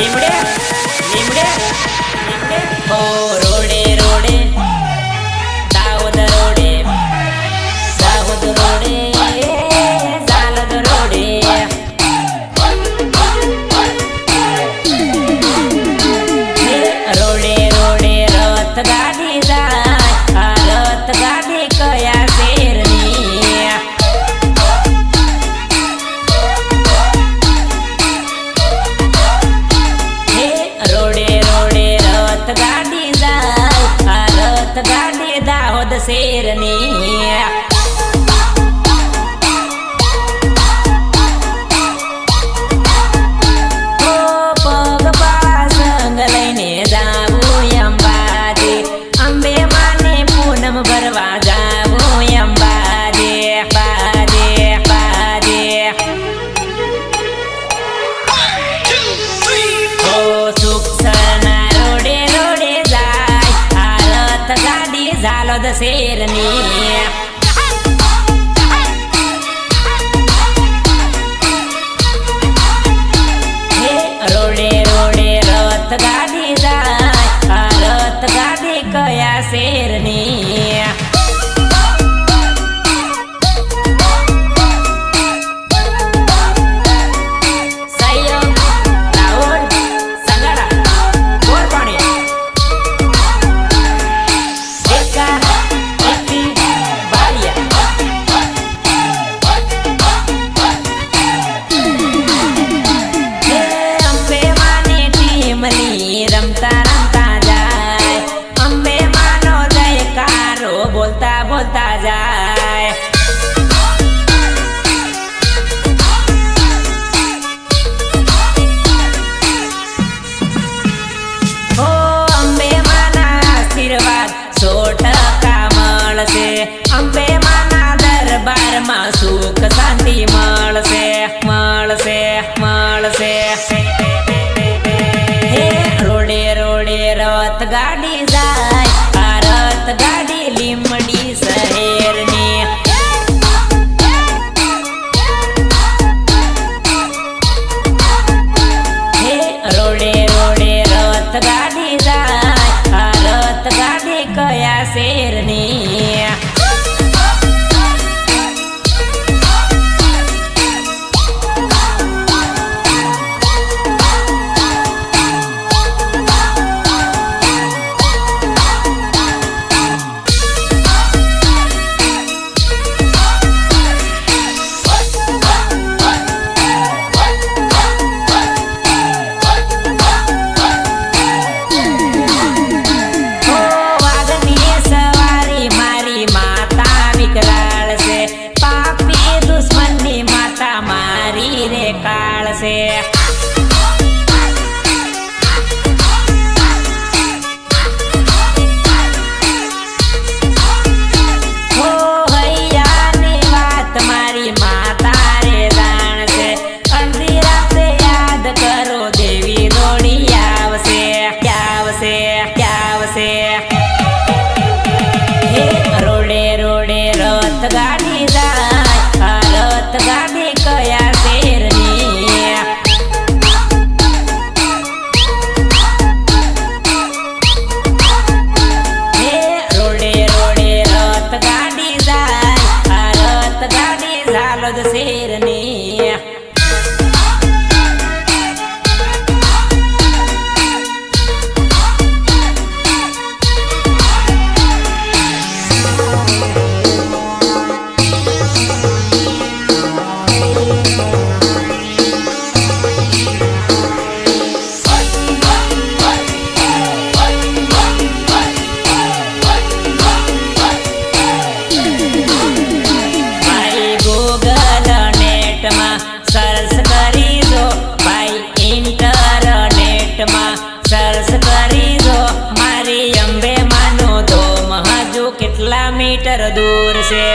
લીમડે લીમડે લીમડે ઓ રોડે રોડે દાહોદ રોડે દાહોદ રોડે ઝાલોદ રોડે રોડે રોડે રથ ગાડી જાય આ રથ ગાડી કયા શેરની રોડે રોડે રથ ગાડી જાય આ રથ ગાડી દાહોદ શેરની ભરવા જાવું અંબાજે બાજે બાજે ઓ સુખસરના રોડે રોડે જાય આ રથ ગાડી ઝાલોદ શેરની રોડે રોડે રથ ગાડી જાય આ રથ ગાડી કયા શેરની રમતા રમતા જાય અંબે માનો જયકારો બોલતા બોલતા જાય ઓ અંબે માના આશીર્વાદ 100% મળશે અંબે માના દરબારમાં સુખ શાંતિ મળશે મળશે મળશે રોડે રોડે રથ ગાડી જાય આ રથ ગાડી લીમડી શહેરની રોડે રોડે રથ ગાડી જાય આ રથ ગાડી કયા શેરની કાળશે હો હૈયાની વાત મારી માતા રે જાણશે અડધી રાતે યાદ કરો દેવી દોડી આવશે આવશે આવશે રોડે રોડે રથ ગાડી જાય આ રથ ગાડી કયા શેરની રોડે રોડે રથ ગાડી જાય આ રથ ગાડી ઝાલોદ શેરની સરસ કરી દો ભાઈ ઇન્ટરનેટમાં સરસ કરી દો મારી અંબે માનો ધોમ હજુ કેટલા મીટર દૂર છે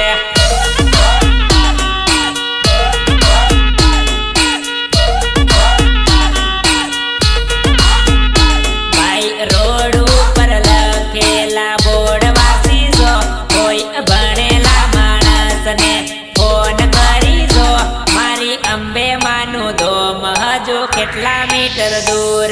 ભાઈ રોડ ઉપર લખેલા બોર્ડ વાંચી જો કોઈ ભણેલા માણસને ફોન કરી દો મારી અંબે માનું ધોમ હજુ કેટલા મીટર દૂર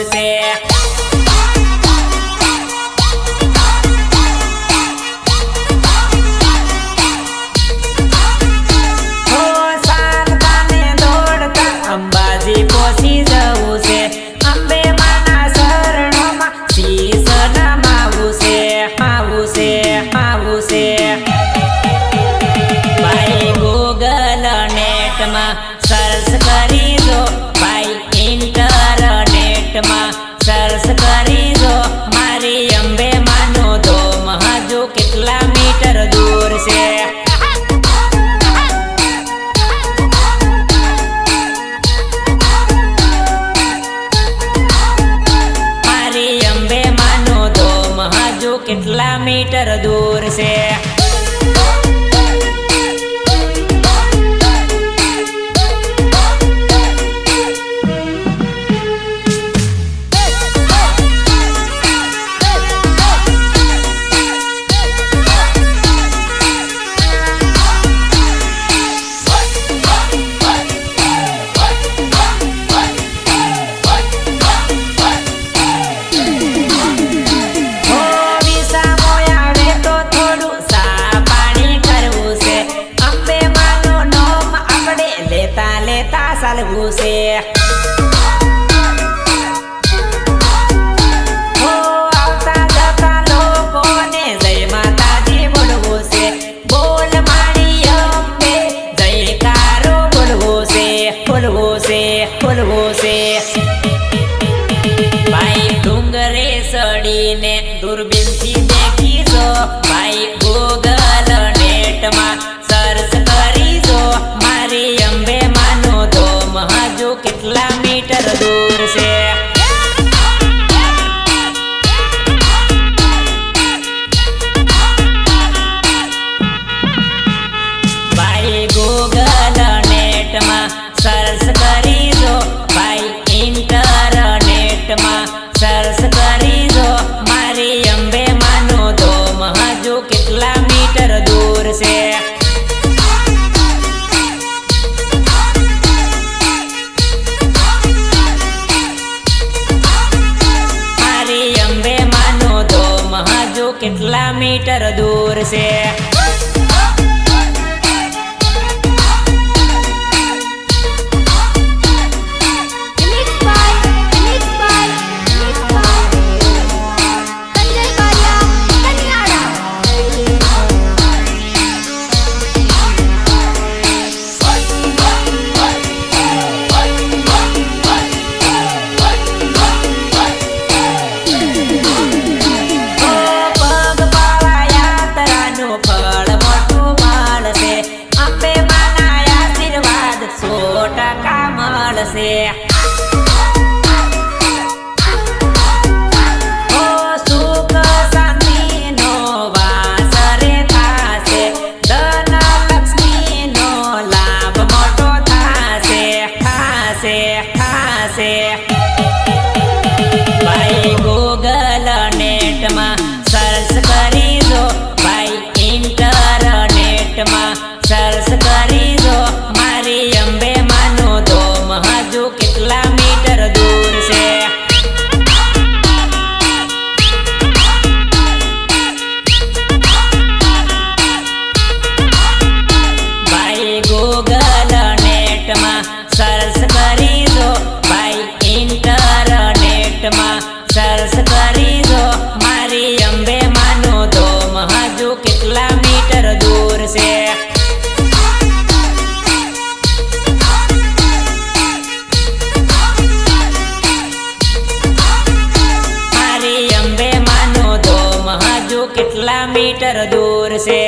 કેટલા મીટર દૂર છે. ચાલવું છે. આવતા જતા લોકોને જય માતાજી બોલવું છે. બોલ મારી અંબે જયકારો બોલવો છે, બોલવો છે, બોલવો છે. ભાઈ ડુંગરે સડીને દૂરબીનથી દેખી જો, ભાઈ ગૂગલ નેટમાં સર્ચ કરી જો, મારી અંબે માનો ધોમ હજુ કેટલા મીટર દૂર છે. ભાઈ ગૂગલ નેટમાં સર્ચ કરી જો, ભાઈ ઇન્ટરનેટમાં સર્ચ કરી જો, મારી અંબે માનો ધોમ હજુ કેટલા મીટર દૂર છે. કેટલા મીટર દૂર છે. સુખ શાંતિનો વાસ રે થાશે, ધન લક્ષ્મીનો લાભ મોટો થાશે, થાશે, થાશે. ભાઈ ગૂગલ નેટમાં સર્ચ કરી જો, ભાઈ ઇન્ટરનેટમાં સર્ચ કરી જો, મારી અંબે માનો ધોમ હજુ કેટલા મીટર દૂર છે. ભાઈ ગૂગલ નેટમાં સર્ચ કરી જો, ભાઈ ઇન્ટરનેટમાં સર્ચ કરી જો, મારી અંબે માનો ધોમ હજુ કેટલા મીટર દૂર છે. કેટલા મીટર દૂર છે.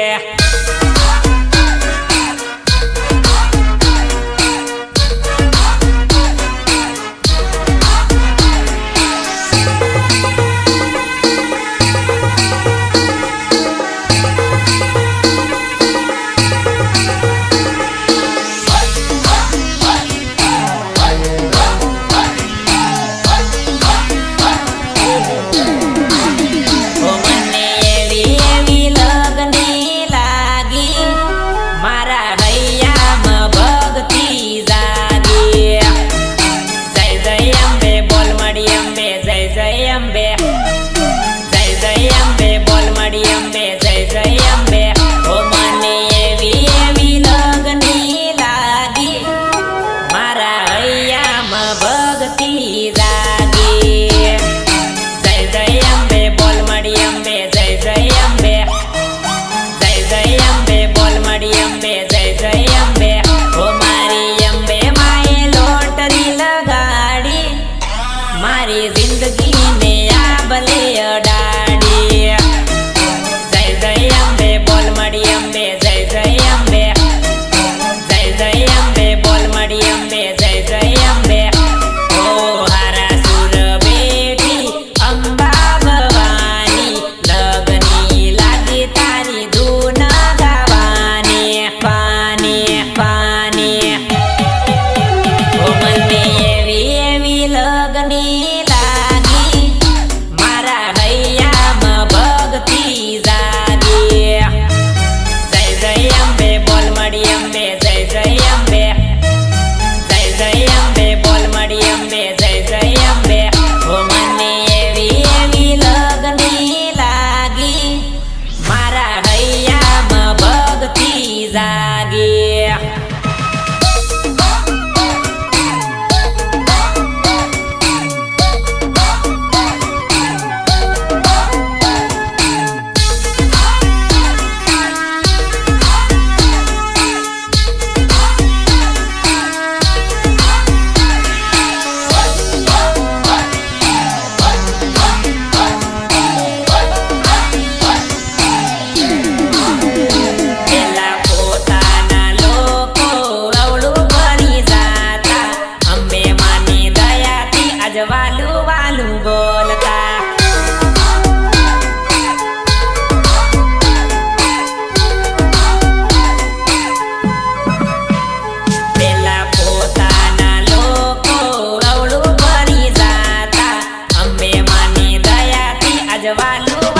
લગ ગજવાલું